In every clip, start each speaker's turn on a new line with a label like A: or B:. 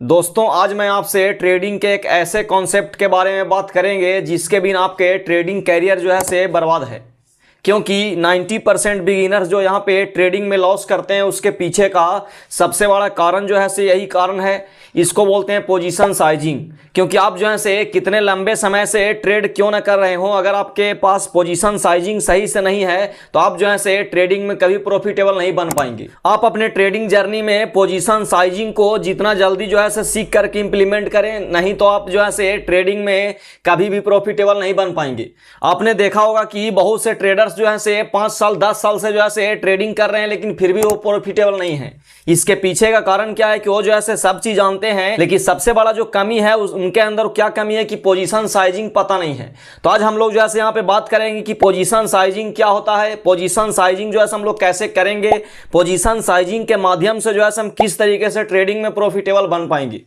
A: दोस्तों आज मैं आपसे ट्रेडिंग के एक ऐसे कॉन्सेप्ट के बारे में बात करेंगे जिसके बिना आपके ट्रेडिंग कैरियर जो है से बर्बाद है। क्योंकि 90% बिगिनर्स जो यहाँ पे ट्रेडिंग में लॉस करते हैं उसके पीछे का सबसे बड़ा कारण जो है से यही कारण है। इसको बोलते हैं पोजीशन साइजिंग। क्योंकि आप जो है से कितने लंबे समय से ट्रेड क्यों ना कर रहे हो, अगर आपके पास पोजीशन साइजिंग सही से नहीं है तो आप जो है से ट्रेडिंग में कभी प्रॉफिटेबल नहीं बन पाएंगे। आप अपने ट्रेडिंग जर्नी में पोजीशन साइजिंग को जितना जल्दी जो है से सीख करके इंप्लीमेंट करें, नहीं तो आप जो है से ट्रेडिंग में कभी भी प्रॉफिटेबल नहीं बन पाएंगे। आपने देखा होगा कि बहुत से ट्रेडर्स जो है से 5 साल 10 साल से जो है से ट्रेडिंग कर रहे हैं लेकिन फिर भी वो प्रॉफिटेबल नहीं है। इसके पीछे का कारण क्या है कि वो जो है से सब चीज जानते हैं, लेकिन सबसे बड़ा जो कमी है उनके अंदर क्या कमी है कि पोजीशन साइजिंग पता नहीं है। तो आज हम लोग जो है यहाँ पे बात करेंगे कि पोजीशन साइजिंग क्या होता है, पोजीशन साइजिंग जो है हम लोग कैसे करेंगे, पोजीशन साइजिंग के माध्यम से जो है हम किस तरीके से ट्रेडिंग में प्रॉफिटेबल बन पाएंगे।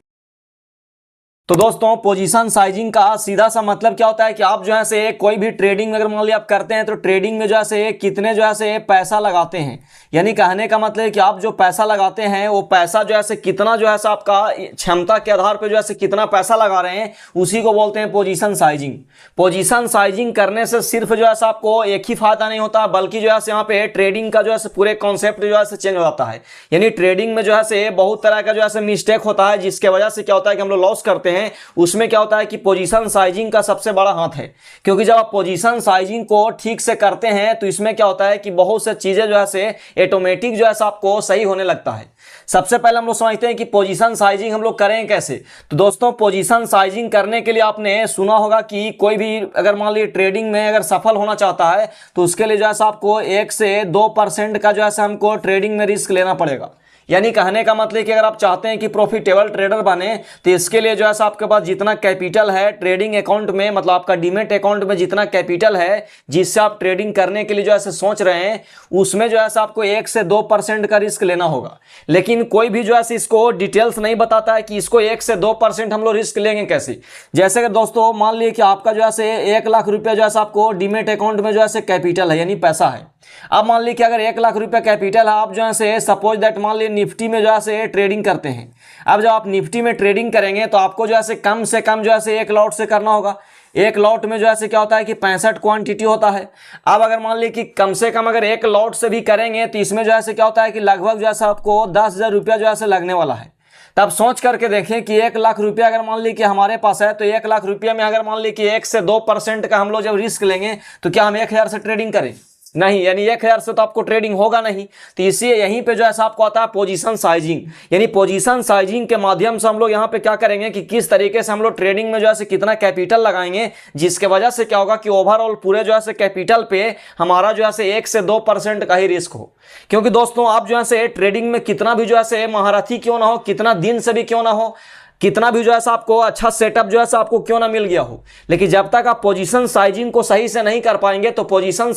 A: तो दोस्तों पोजीशन साइजिंग का सीधा सा मतलब क्या होता है कि आप जो है से कोई भी ट्रेडिंग अगर मान लिया आप करते हैं तो ट्रेडिंग में जो है से कितने जो है से पैसा लगाते हैं। यानी कहने का मतलब है कि आप जो पैसा लगाते हैं वो पैसा जो है से कितना जो है से आपका क्षमता के आधार पर जो है से कितना पैसा लगा रहे हैं, उसी को बोलते हैं पोजीशन साइजिंग। पोजीशन साइजिंग करने से सिर्फ जो है से आपको एक ही फायदा नहीं होता, बल्कि जो है से यहाँ पे ट्रेडिंग का जो है से पूरे कॉन्सेप्ट जो है से चेंज हो जाता है। यानी ट्रेडिंग में जो है से बहुत तरह का जो है से मिस्टेक होता है जिसके वजह से क्या होता है कि हम लोग लॉस करते हैं। उसमें क्या होता है कि पोजीशन साइजिंग का सबसे बड़ा हाथ है। क्योंकि जब आप पोजीशन साइजिंग को ठीक से करते हैं तो इसमें क्या होता है कि बहुत से चीजें जो है से ऑटोमेटिक जो है आपको सही होने लगता है। सबसे पहले हम लोग समझते हैं कि पोजीशन साइजिंग हम लोग करें कैसे। तो दोस्तों पोजीशन साइजिंग करने के लिए आपने सुना होगा कि कोई भी अगर मान लीजिए ट्रेडिंग में अगर सफल होना चाहता है तो उसके लिए जो है आपको 1 से 2% का जो है हमको ट्रेडिंग में रिस्क लेना पड़ेगा। यानी कहने का मतलब कि अगर आप चाहते हैं कि प्रॉफिटेबल ट्रेडर बने तो इसके लिए जो है आपके पास जितना कैपिटल है ट्रेडिंग अकाउंट में, मतलब आपका डीमेट अकाउंट में जितना कैपिटल है जिससे आप ट्रेडिंग करने के लिए जो है सोच रहे हैं, उसमें जो है आपको 1 से 2% का रिस्क लेना होगा। लेकिन कोई भी जो है इसको डिटेल्स नहीं बताता है कि इसको 1 से 2% हम लोग रिस्क लेंगे कैसे। जैसे कि दोस्तों मान लीजिए कि आपका जो है 1 लाख रुपया जो है आपको डीमेट अकाउंट में जो है कैपिटल है, यानी पैसा है। अब मान लीजिए कि अगर 1 लाख रुपया कैपिटल है, आप जो है सपोज दैट मान लीजिए निफ्टी में जो है ट्रेडिंग करते हैं। अब जब आप निफ्टी में ट्रेडिंग करेंगे तो आपको जो है से कम जो है 1 लॉट से करना होगा। 1 लॉट में जो है क्या होता है कि 65 क्वांटिटी होता है। अब अगर मान लीजिए कि कम से कम अगर 1 लॉट से भी करेंगे तो इसमें जो है क्या होता है कि लगभग जो है आपको 10,000 रुपया जो है लगने वाला है। तब सोच करके देखें कि 1 लाख रुपया अगर मान लीजिए कि हमारे पास है तो 1 लाख रुपया में अगर मान लीजिए कि 1 से 2% का हम लोग जब रिस्क लेंगे तो क्या हम 1,000 से ट्रेडिंग करें? नहीं, यानी 1,000 से तो आपको ट्रेडिंग होगा नहीं। तो इसलिए यहीं पे जो है आपको आता है पोजीशन साइजिंग। यानी पोजीशन साइजिंग के माध्यम से हम लोग यहाँ पे क्या करेंगे कि किस तरीके से हम लोग ट्रेडिंग में जो है कितना कैपिटल लगाएंगे, जिसके वजह से क्या होगा कि ओवरऑल पूरे जो है कैपिटल पे हमारा जो है 1 से 2% का ही रिस्क हो। क्योंकि दोस्तों आप जो है ट्रेडिंग में कितना भी जो है महारथी क्यों ना हो, कितना दिन से भी क्यों ना हो, कितना भी जो है आपको अच्छा सेटअप जो है आपको क्यों ना मिल गया हो, लेकिन जब तक आप पोजीशन साइजिंग को सही से नहीं कर पाएंगे तो पोजीशन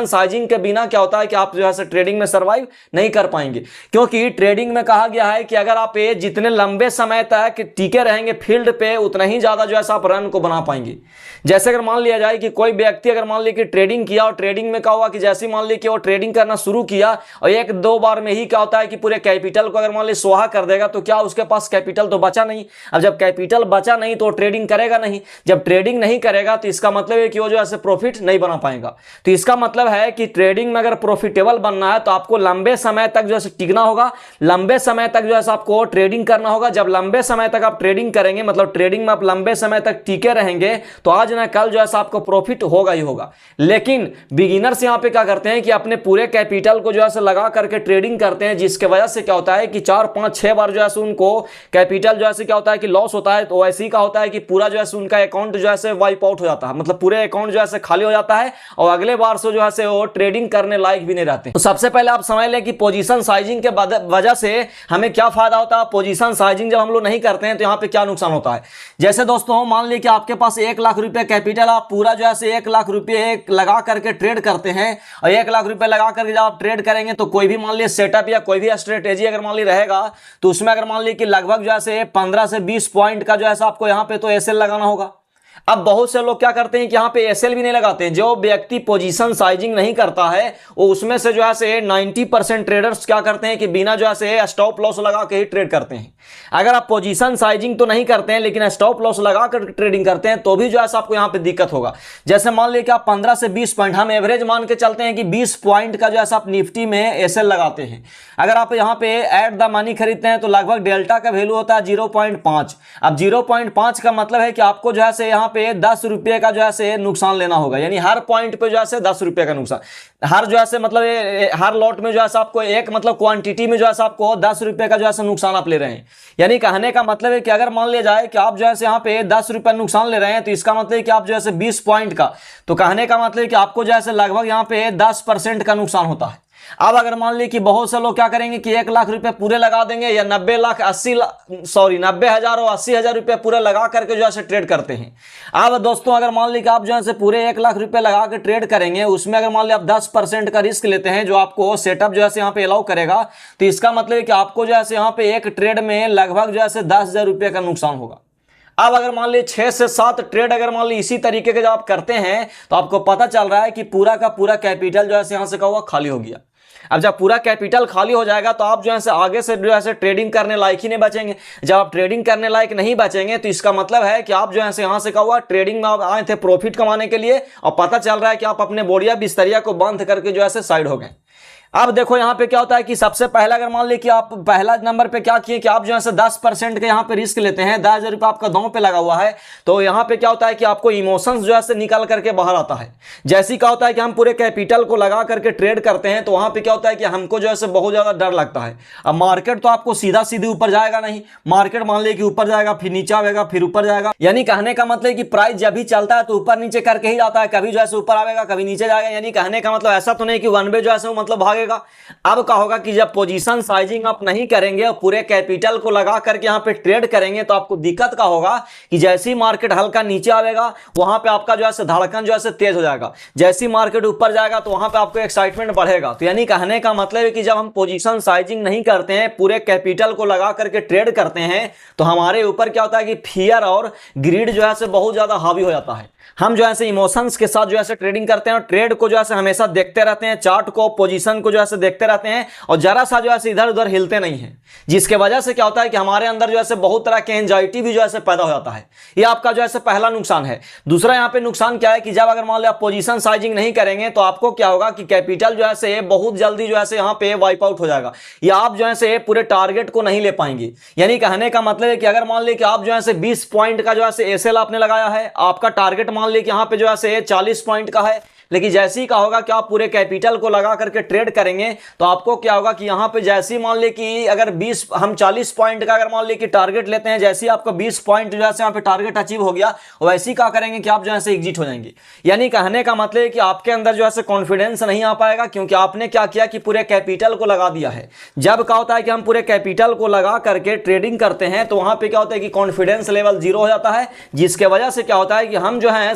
A: साइजिंग के बिना क्या होता है कि आप जो है ट्रेडिंग में सर्वाइव नहीं कर पाएंगे। क्योंकि ट्रेडिंग में कहा गया है कि अगर आप ये जितने लंबे समय तक टिके रहेंगे फील्ड पे उतना ही ज्यादा जो है आप रन को बना पाएंगे। जैसे अगर मान लिया जाए कि कोई व्यक्ति अगर मान लिया कि ट्रेडिंग किया और ट्रेडिंग में क्या हुआ कि जैसे मान लिया कि वो ट्रेडिंग करना शुरू किया और 1-2 बार में ही क्या होता है कि पूरे कैपिटल को अगर मान लिया स्वाहा कर देगा तो क्या उसके पास कैपिटल तो बचा नहीं। अब जब कैपिटल बचा नहीं तो ट्रेडिंग करेगा नहीं। जब ट्रेडिंग नहीं करेगा तो इसका मतलब है कि वो जो है प्रॉफिट नहीं बना पाएगा। तो इसका मतलब है कि ट्रेडिंग में अगर प्रॉफिटेबल बनना है तो आपको लंबे समय तक जो है टिकना होगा, लंबे समय तक जो है आपको ट्रेडिंग करना होगा। जब लंबे समय तक आप ट्रेडिंग करेंगे, मतलब ट्रेडिंग में आप लंबे समय तक टिके रहेंगे तो आज ना कल जो है आपको प्रॉफिट होगा ही होगा। लेकिन बिगिनर्स यहाँ पे क्या करते हैं कि अपने पूरे कैपिटल को जो है लगा करके ट्रेडिंग करते हैं, जिसके वजह से क्या होता है कि 4-5-6 बार जो है उनको कैपिटल जो है क्या होता है कि लॉस होता है। तो ऐसे ही का होता है कि पूरा जो है उनका अकाउंट जो है वाइप आउट हो जाता है, मतलब पूरे अकाउंट जो है खाली हो जाता है और अगले बार से जो है वो ट्रेडिंग करने लायक भी नहीं रहते। तो सबसे पहले आप समझ लें कि पोजीशन साइजिंग के वजह से हमें क्या फायदा होता है। पोजीशन साइजिंग जब हम लोग नहीं करते हैं तो यहाँ पे क्या नुकसान होता है। जैसे दोस्तों मान लीजिए कि आपके पास 1 लाख रुपया कैपिटल, आप पूरा जो है 1 लाख रुपये लगा करके ट्रेड करते हैं और 1 लाख रुपये लगा करके जब आप ट्रेड करेंगे तो कोई भी मान लीजिए सेटअप या कोई भी स्ट्रेटेजी अगर मान लीजिए रहेगा तो उसमें अगर मान लीजिए कि लगभग जो है 15 से 20 पॉइंट का जो है आपको यहाँ पे तो एसएल लगाना होगा। अब बहुत से लोग क्या करते हैं कि यहाँ पे एसएल भी नहीं लगाते हैं। जो व्यक्ति पोजीशन साइजिंग नहीं करता है वो उसमें से जो है से 90% ट्रेडर्स क्या करते हैं कि बिना जो है से स्टॉप लॉस लगा के ही ट्रेड करते हैं। अगर आप पोजीशन साइजिंग तो नहीं करते हैं लेकिन स्टॉप लॉस लगा कर ट्रेडिंग करते हैं तो भी जो है आपको यहाँ पे दिक्कत होगा। जैसे मान लीजिए कि आप 15 से 20 पॉइंट, हम एवरेज मान के चलते हैं कि 20 पॉइंट का जो है आप निफ्टी में एसएल लगाते हैं। अगर आप यहाँ पे एट द मनी खरीदते हैं तो लगभग डेल्टा का वैल्यू होता है 0.5। अब 0.5 का मतलब है कि आपको जो है से यहाँ पे 10 रुपये का जो है से नुकसान लेना होगा, यानी हर पॉइंट पे जो है से 10 रुपये का नुकसान, हर जो है से मतलब हर लॉट में जो है आपको एक मतलब क्वांटिटी में जो है आपको 10 रुपये का जो है नुकसान आप ले रहे हैं। यानी कहने का मतलब है कि अगर मान लिया जाए कि आप जो है यहाँ पे 10 रुपये नुकसान ले रहे हैं तो इसका मतलब है कि आप जो है 20 पॉइंट का, तो कहने का मतलब है कि आपको जो है लगभग यहाँ पे 10% का नुकसान होता है। अब अगर मान ली कि बहुत से लोग क्या करेंगे कि 1 लाख रुपए पूरे लगा देंगे या 90,000 और 80,000 रुपए पूरे लगा करके जो है ट्रेड करते हैं। अब दोस्तों अगर मान ली कि आप जो है पूरे 1 लाख रुपए लगा के ट्रेड करेंगे, उसमें अगर मान ली आप 10% का रिस्क लेते हैं जो आपको सेटअप जो है यहाँ पे अलाउ करेगा, तो इसका मतलब है कि आपको जो है यहाँ पे एक ट्रेड में लगभग जो है 10,000 रुपये का नुकसान होगा। अब अगर मान ली 6 से 7 ट्रेड अगर मान ली इसी तरीके के जब आप करते हैं तो आपको पता चल रहा है कि पूरा का पूरा कैपिटल जो है यहाँ से क्या हुआ, खाली हो गया। अब जब पूरा कैपिटल खाली हो जाएगा तो आप जो है आगे से जो है ट्रेडिंग करने लायक ही नहीं बचेंगे। जब आप ट्रेडिंग करने लायक नहीं बचेंगे तो इसका मतलब है कि आप जो है यहाँ से क्या हुआ, ट्रेडिंग में आप आए थे प्रॉफिट कमाने के लिए और पता चल रहा है कि आप अपने बोरिया बिस्तरिया को बंद करके जो है साइड हो गए। अब देखो यहाँ पे क्या होता है कि सबसे पहला अगर मान ली कि आप पहला नंबर पे क्या किए कि आप जो है 10% के यहाँ पे रिस्क लेते हैं, 10,000 रुपये आपका दांव पे लगा हुआ है, तो यहाँ पे क्या होता है कि आपको इमोशंस जो है निकल करके बाहर आता है। जैसे क्या होता है कि हम पूरे कैपिटल को लगा करके ट्रेड करते हैं तो वहाँ पे क्या होता है कि हमको जो है बहुत ज़्यादा डर लगता है। अब मार्केट तो आपको सीधा सीधे ऊपर जाएगा नहीं, मार्केट मान ली कि ऊपर जाएगा फिर नीचे आएगा फिर ऊपर जाएगा, यानी कहने का मतलब कि प्राइस जब भी चलता है तो ऊपर नीचे करके ही जाता है, कभी जो है ऊपर आएगा कभी नीचे जाएगा। यानी कहने का मतलब ऐसा तो नहीं कि वन वे जो है मतलब भागेगा। अब क्या होगा कि जब पोजीशन साइजिंग आप नहीं करेंगे और पूरे कैपिटल को लगा करके यहाँ पे ट्रेड करेंगे तो आपको दिक्कत का होगा कि जैसे ही मार्केट हल्का नीचे आएगा वहां पे आपका जो है धड़कन जो है तेज हो जाएगा, जैसी मार्केट ऊपर जाएगा तो वहां पे आपको एक्साइटमेंट बढ़ेगा। तो यानी कहने का मतलब है कि जब हम पोजीशन साइजिंग नहीं करते हैं, पूरे कैपिटल को लगा करके ट्रेड करते हैं, तो हमारे ऊपर क्या होता है कि फियर और ग्रीड जो है बहुत ज्यादा हावी हो जाता है। हम जो है इमोशंस के साथ जो है ट्रेडिंग करते हैं और ट्रेड को जो है हमेशा देखते रहते हैं, चार्ट को पोजीशन को जो है देखते रहते हैं और जरा सा जो है इधर उधर हिलते नहीं हैं, जिसके वजह से क्या होता है कि हमारे अंदर जो है बहुत तरह के एंजाइटी भी जो है पैदा हो जाता है। ये आपका जो है पहला नुकसान है। दूसरा यहाँ पे नुकसान क्या है कि जब अगर मान लो आप पोजीशन साइजिंग नहीं करेंगे तो आपको क्या होगा कि कैपिटल जो है बहुत जल्दी जो है यहाँ पे वाइप आउट हो जाएगा या आप जो है पूरे टारगेट को नहीं ले पाएंगे। यानी कहने का मतलब है कि अगर मान ली कि आप जो है 20 पॉइंट का जो है एसएल आपने लगाया है, आपका टारगेट मान ली कि यहाँ पे जो है 40 पॉइंट का है, लेकिन जैसे ही क्या होगा कि आप पूरे कैपिटल को लगा करके ट्रेड करेंगे तो आपको क्या होगा कि यहाँ पे जैसे ही मान ली कि अगर 20 हम 40 पॉइंट का अगर मान ली कि टारगेट लेते हैं, जैसे ही आपका 20 पॉइंट जो है यहाँ पे टारगेट अचीव हो गया वैसे ही क्या करेंगे कि आप जो है एग्जिट हो जाएंगे। यानी कहने का मतलब है कि आपके अंदर जो है कॉन्फिडेंस नहीं आ पाएगा, क्योंकि आपने क्या किया कि पूरे कैपिटल को लगा दिया है। जब क्या होता है कि हम पूरे कैपिटल को लगा करके ट्रेडिंग करते हैं तो वहां पे क्या होता है कि कॉन्फिडेंस लेवल 0 हो जाता है, जिसके वजह से क्या होता है कि हम जो है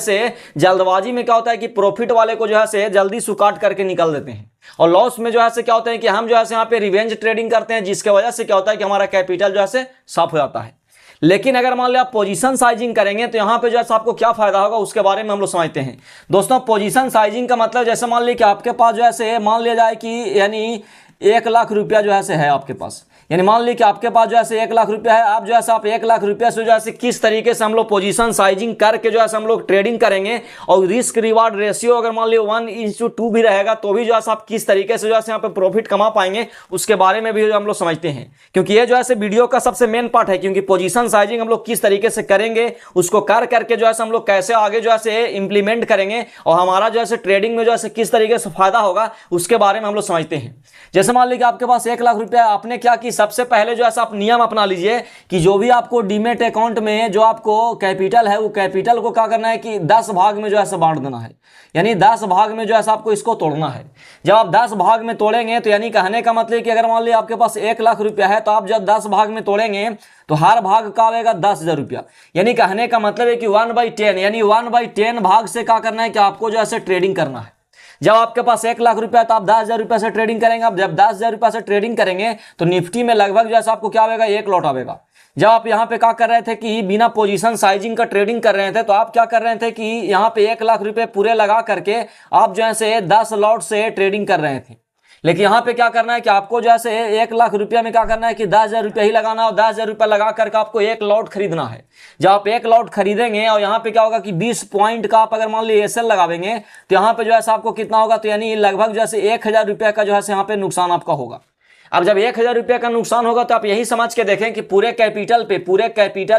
A: जल्दबाजी में क्या होता है कि प्रॉफिट वाले को जो है जल्दी सुकाट करके निकल देते हैं और लॉस में जो है क्या होता है कि हम जो है यहाँ पे रिवेंज ट्रेडिंग करते हैं, जिसके वजह से क्या होता है कि हमारा कैपिटल जो है साफ हो जाता है। लेकिन अगर मान लो आप पोजीशन साइजिंग करेंगे तो यहाँ पे जो है आपको क्या फायदा होगा उसके बारे में हम लोग समझते हैं। दोस्तों पोजीशन साइजिंग का मतलब जैसे मान ली कि आपके पास जो है मान लिया जाए कि यानी 1 लाख रुपया जो है आपके पास, यानी मान ली कि आपके पास जो है 1 लाख रुपया है, आप जो है आप 1 लाख रुपया से जो है किस तरीके से हम लोग पोजीशन साइजिंग करके जो है हम लोग ट्रेडिंग करेंगे और रिस्क रिवार्ड रेशियो अगर मान ली 1:2 भी रहेगा तो भी जो है आप किस तरीके से जो है यहाँ पे प्रॉफिट कमा पाएंगे उसके बारे में भी हम लोग समझते हैं, क्योंकि ये जो है वीडियो का सबसे मेन पार्ट है। क्योंकि पोजीशन साइजिंग हम लोग किस तरीके से करेंगे, उसको कर करके जो है हम लोग कैसे आगे जो है इंप्लीमेंट करेंगे और हमारा जो है ट्रेडिंग में जो है किस तरीके से फायदा होगा उसके बारे में हम लोग समझते हैं। जैसे मान लीजिए आपके पास 1 लाख रुपया, आपने क्या कि सबसे पहले जो है आप नियम अपना लीजिए कि जो भी आपको डीमेट अकाउंट में जो आपको कैपिटल है वो कैपिटल को क्या करना है कि 10 भाग में जो है बांट देना है। यानी 10 भाग में जो है आपको इसको तोड़ना है। जब आप 10 भाग में तोड़ेंगे तो यानी कहने का मतलब कि अगर मान लीजिए आपके पास 1 लाख रुपया है तो आप जब 10 भाग में तोड़ेंगे तो हर भाग का आएगा 10,000 रुपया। यानी कहने का मतलब है कि 1/10 यानी 1/10 भाग से क्या करना है कि आपको जो है ट्रेडिंग करना है। जब आपके पास 1 लाख रुपया तो आप 10,000 रुपये से ट्रेडिंग करेंगे। आप जब 10,000 रुपये से ट्रेडिंग करेंगे तो निफ्टी में लगभग जो है आपको क्या आएगा 1 लॉट आएगा। जब आप यहाँ पे क्या कर रहे थे कि बिना पोजीशन साइजिंग का ट्रेडिंग कर रहे थे, तो आप क्या कर रहे थे कि यहाँ पे 1 लाख रुपए पूरे लगा करके आप जो है से 10 लॉट से ट्रेडिंग कर रहे थे। लेकिन यहाँ पे क्या करना है कि आपको जो है 1 लाख रुपया में क्या करना है कि 10,000 रुपया ही लगाना, और 10,000 रुपया लगा करके आपको 1 लॉट खरीदना है। जब आप 1 लॉट खरीदेंगे और यहाँ पे क्या होगा कि 20 पॉइंट का आप अगर मान लीजिए एसएल लगावेंगे, तो यहाँ पे जो है आपको कितना होगा, तो यानी लगभग जो है 1,000 रुपया का जो है यहाँ पे नुकसान आपका होगा। अब जब 1,000 रुपया का नुकसान होगा तो आप यही समझ के देखें कि पूरे कैपिटल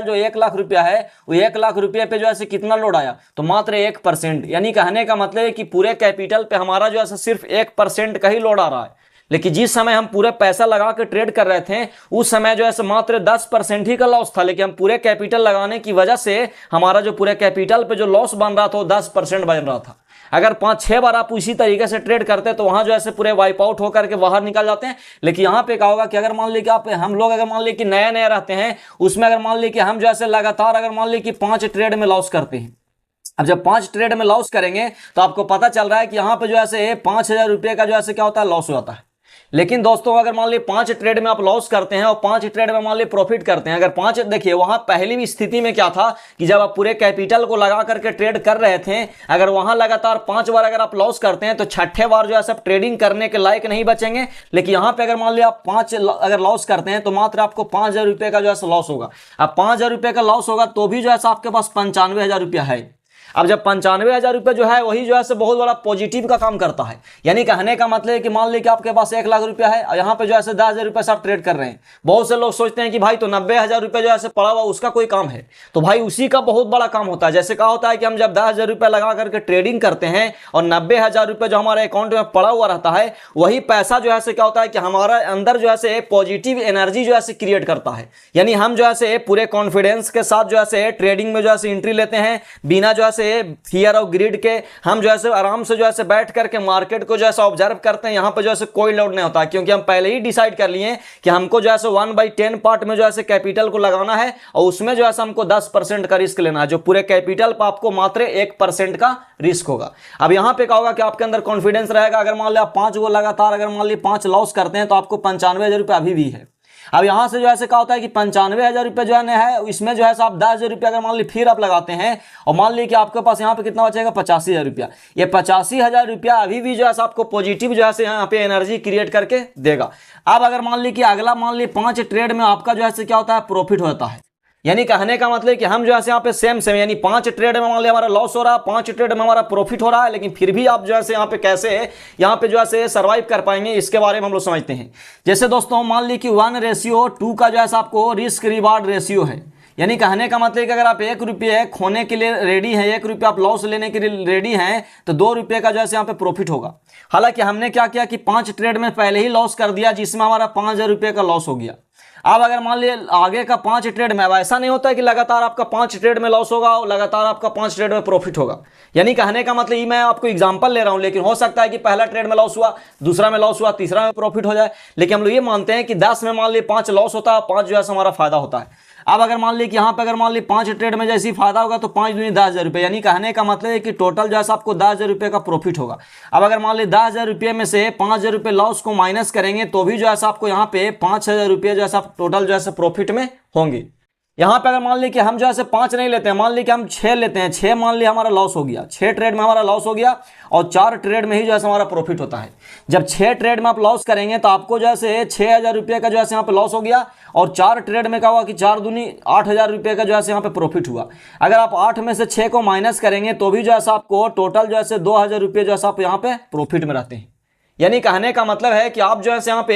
A: जो 1 लाख रुपया है, वो 1 लाख रुपये पे जो है कितना लोड आया, तो मात्र 1%। यानी कहने का मतलब है कि पूरे कैपिटल पे हमारा जो है सिर्फ 1% का ही लोड आ रहा है। लेकिन जिस समय हम पूरे पैसा लगा के ट्रेड कर रहे थे, उस समय जो है मात्र 10% ही का लॉस था। लेकिन हम पूरे कैपिटल लगाने की वजह से हमारा जो पूरे कैपिटल पे जो लॉस बन रहा था वो 10% बन रहा था। अगर 5-6 बार आप उसी तरीके से ट्रेड करते तो वहां जो है पूरे वाइप आउट होकर के बाहर निकल जाते हैं। लेकिन यहाँ पे क्या होगा कि अगर मान लीजिए कि हम लोग अगर मान लीजिए कि नए नए रहते हैं, उसमें अगर मान लीजिए कि हम जो है लगातार अगर मान लीजिए कि 5 ट्रेड में लॉस करते हैं। अब जब 5 ट्रेड में लॉस करेंगे तो आपको पता चल रहा है कि यहाँ पे जो है 5,000 रुपये का जो है क्या होता है, लॉस हो जाता है। लेकिन दोस्तों अगर मान लीजिए 5 ट्रेड में आप लॉस करते हैं और 5 ट्रेड में मान लीजिए प्रॉफिट करते हैं, अगर 5, देखिए वहां पहली भी स्थिति में क्या था कि जब आप पूरे कैपिटल को लगा करके ट्रेड कर रहे थे, अगर वहां लगातार 5 बार अगर आप लॉस करते हैं तो 6ठे बार जो है सब ट्रेडिंग करने के लायक नहीं बचेंगे। लेकिन यहाँ पे अगर मान लीजिए आप 5 अगर लॉस करते हैं तो मात्र आपको 5,000 रुपये का जो है लॉस होगा। अब 5,000 रुपये का लॉस होगा तो भी जो है आपके पास 95,000 रुपया है। अब जब 95,000 रुपये जो है वही जो है बहुत बड़ा पॉजिटिव का काम करता है। यानी कहने का मतलब है कि मान लीजिए कि आपके पास 1 लाख रुपया है और यहाँ पे जो है 10,000 रुपये से आप ट्रेड कर रहे हैं। बहुत से लोग सोचते हैं कि भाई तो 90,000 रुपये जो है पड़ा हुआ उसका कोई काम है, तो भाई उसी का बहुत बड़ा काम होता है। जैसे क्या होता है कि हम जब 10,000 रुपये लगा करके ट्रेडिंग करते हैं और 90,000 रुपये जो हमारे अकाउंट में पड़ा हुआ रहता है, वही पैसा जो है क्या होता है कि हमारा अंदर जो है पॉजिटिव एनर्जी जो है क्रिएट करता है। यानी हम जो है पूरे कॉन्फिडेंस के साथ जो है ट्रेडिंग में जो है एंट्री लेते हैं, बिना जो है फियर ऑफ ग्रीड के। हम जो है आराम से जो है बैठ करके मार्केट को जो है ऑब्जर्व करते हैं। यहाँ पे जो है कोई लोड नहीं होता, क्योंकि हम पहले ही डिसाइड कर लिए कि हमको जो है 1/10 पार्ट में जो है कैपिटल को लगाना है और उसमें जो है हमको 10% का रिस्क लेना है। जो पूरे कैपिटल पर आपको मात्र 1% का रिस्क होगा। अब यहाँ पे क्या होगा कि आपके अंदर कॉन्फिडेंस रहेगा। अगर मान लिया आप 5 गो लगातार अगर मान ली 5 लॉस करते हैं तो आपको 95,000 रुपये अभी भी है। अब यहां से जो है क्या होता है कि 95,000 रुपये जो है इसमें जो है आप 10,000 रुपये अगर मान ली फिर आप लगाते हैं और मान ली कि आपके पास यहाँ पे कितना बचेगा, 85,000 रुपया। ये 85,000 रुपया अभी भी जो है आपको पॉजिटिव जो है यहाँ पे एनर्जी क्रिएट करके देगा। अब अगर मान ली कि अगला मान ली 5 ट्रेड में आपका जो है क्या होता है, प्रॉफिट होता है। यानी कहने का मतलब कि हम जो है यहाँ पे सेम यानी 5 ट्रेड में मान लिया हमारा लॉस हो रहा है, 5 ट्रेड में हमारा प्रॉफिट हो रहा है, लेकिन फिर भी आप जो है यहाँ पे कैसे यहाँ पे जो है सर्वाइव कर पाएंगे, इसके बारे में हम लोग समझते हैं। जैसे दोस्तों मान ली कि 1:2 का जो है आपको रिस्क रिवार्ड रेशियो है। यानी कहने का मतलब कि अगर आप 1 रुपये खोने के लिए रेडी हैं, 1 रुपया आप लॉस लेने के लिए रेडी हैं, तो 2 रुपये का जो है यहाँ पे प्रॉफिट होगा। हालांकि हमने क्या किया कि 5 ट्रेड में पहले ही लॉस कर दिया, जिसमें हमारा 5,000 रुपये का लॉस हो गया। अब अगर मान लीजिए आगे का 5 ट्रेड में, अब ऐसा नहीं होता है कि लगातार आपका 5 ट्रेड में लॉस होगा और लगातार आपका 5 ट्रेड में प्रॉफिट होगा। यानी कहने का मतलब ये मैं आपको एग्जांपल ले रहा हूं, लेकिन हो सकता है कि पहला ट्रेड में लॉस हुआ, दूसरा में लॉस हुआ, तीसरा में प्रॉफिट हो जाए। लेकिन हम लोग ये मानते हैं कि 10 में मान लीजिए 5 लॉस होता है, 5 जो है हमारा फायदा होता है। अब अगर मान लीजिए कि यहाँ पे अगर मान लीजिए 5 ट्रेड में जैसे ही फायदा होगा तो 5 दूनी 10,000 रुपये। यानी कहने का मतलब है कि टोटल जो है आपको 10,000 रुपये का प्रॉफिट होगा। अब अगर मान लीजिए 10,000 रुपये में से 5,000 रुपये लॉस को माइनस करेंगे तो भी जो है आपको यहाँ पे 5,000 रुपये जो है टोटल जो है प्रॉफिट में होंगे। यहाँ पे अगर मान लीजिए कि हम जो है 5 नहीं लेते हैं, मान लीजिए कि हम 6 लेते हैं, 6 मान लीजिए हमारा लॉस हो गया, 6 ट्रेड में हमारा लॉस हो गया और 4 ट्रेड में ही जो है हमारा प्रॉफिट होता है। जब 6 ट्रेड में आप लॉस करेंगे तो आपको जो है 6,000 रुपये का जो है यहाँ पे लॉस हो गया और 4 ट्रेड में क्या हुआ कि 4 दूनी 8,000 रुपये का जो है यहाँ पे प्रॉफिट हुआ। अगर आप 8 में से 6 को माइनस करेंगे तो भी जो है आपको टोटल जो है 2,000 रुपये जो है आप यहाँ पे प्रॉफिट में रहते हैं। यानी कहने का मतलब है कि आप जो है यहाँ पे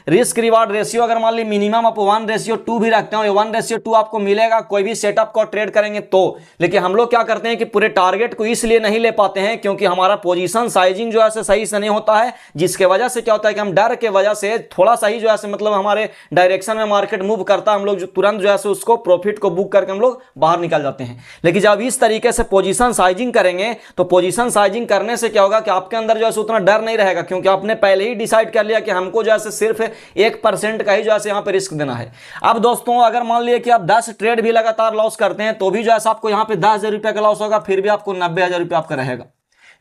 A: रिस्क रिवार्ड रेशियो अगर मान ली मिनिमम आप 1:2 भी रखते हो, 1:2 आपको मिलेगा कोई भी सेटअप को ट्रेड करेंगे तो। लेकिन हम लोग क्या करते हैं कि पूरे टारगेट को इसलिए नहीं ले पाते हैं क्योंकि हमारा पोजीशन साइजिंग जो है सही से नहीं होता है, जिसके वजह से क्या होता है कि हम डर के वजह से थोड़ा सा ही जो है मतलब हमारे डायरेक्शन में मार्केट मूव करता है, हम लोग जो तुरंत जो है उसको प्रॉफिट को बुक करके हम लोग बाहर निकल जाते हैं। लेकिन जब इस तरीके से पोजीशन साइजिंग करेंगे तो पोजीशन साइजिंग करने से क्या होगा कि आपके अंदर जो है उतना डर नहीं रहेगा, क्योंकि आपने पहले ही डिसाइड कर लिया कि हमको जो है सिर्फ 1% का ही जो है यहाँ पे रिस्क देना है। अब दोस्तों अगर मान लिया कि आप 10 ट्रेड भी लगातार लॉस करते हैं तो भी जो है आपको यहाँ पे 10,000 रुपये का लॉस होगा, फिर भी आपको 90,000 रुपये आपका रहेगा।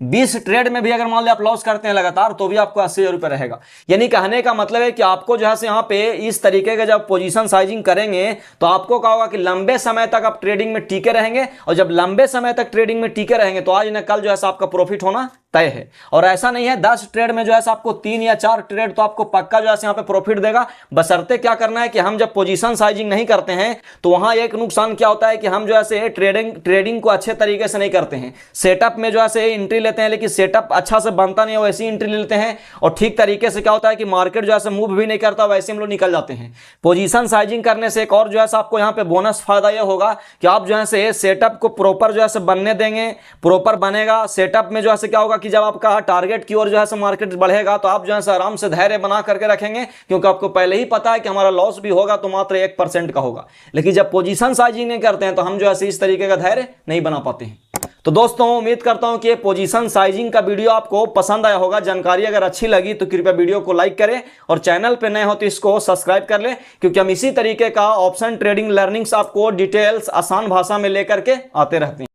A: 20 ट्रेड में भी अगर मान लो आप लॉस करते हैं लगातार तो भी आपको 80,000 रुपये रहेगा। यानी कहने का मतलब है कि आपको जो है यहाँ पे इस तरीके का जब पोजीशन साइजिंग करेंगे तो आपको क्या होगा कि लंबे समय तक आप ट्रेडिंग में टिके रहेंगे, और जब लंबे समय तक ट्रेडिंग में टिके रहेंगे तो आज न कल जो है आपका प्रॉफिट होना तय है। और ऐसा नहीं है 10 ट्रेड में जो है आपको 3 या 4 ट्रेड तो आपको पक्का जो है यहाँ पे प्रॉफिट देगा, बशर्ते क्या करना है कि हम जब पोजीशन साइजिंग नहीं करते हैं तो वहां एक नुकसान क्या होता है कि हम जो है ट्रेडिंग को अच्छे तरीके से नहीं करते हैं। सेटअप में जो है एंट्री लेते हैं लेकिन सेटअप अच्छा से बनता नहीं है, वैसी एंट्री लेते हैं और ठीक तरीके से क्या होता है कि मार्केट जो है मूव भी नहीं करता, वैसे हम लोग निकल जाते हैं। पोजीशन साइजिंग करने से एक और जो है आपको यहाँ पे बोनस फायदा यह होगा कि आप जो है सेटअप को प्रॉपर जो है बनने देंगे, प्रॉपर बनेगा। सेटअप में जो है क्या होगा कि जब आपका टारगेट की ओर जो है मार्केट बढ़ेगा तो आप जो है आराम से धैर्य बना करके रखेंगे, क्योंकि आपको पहले ही पता है कि हमारा लॉस भी होगा तो मात्र 1% का होगा। लेकिन जब पोजीशन साइजिंग नहीं करते हैं तो हम जो है इस तरीके का धैर्य नहीं बना पाते हैं। तो दोस्तों उम्मीद करता हूं कि ये पोजीशन साइजिंग का वीडियो आपको पसंद आया होगा। जानकारी अगर अच्छी लगी तो कृपया वीडियो को लाइक करें और चैनल पे नए हो तो इसको सब्सक्राइब कर लें, क्योंकि हम इसी तरीके का ऑप्शन ट्रेडिंग लर्निंग्स आपको डिटेल्स आसान भाषा में लेकर के आते रहते हैं।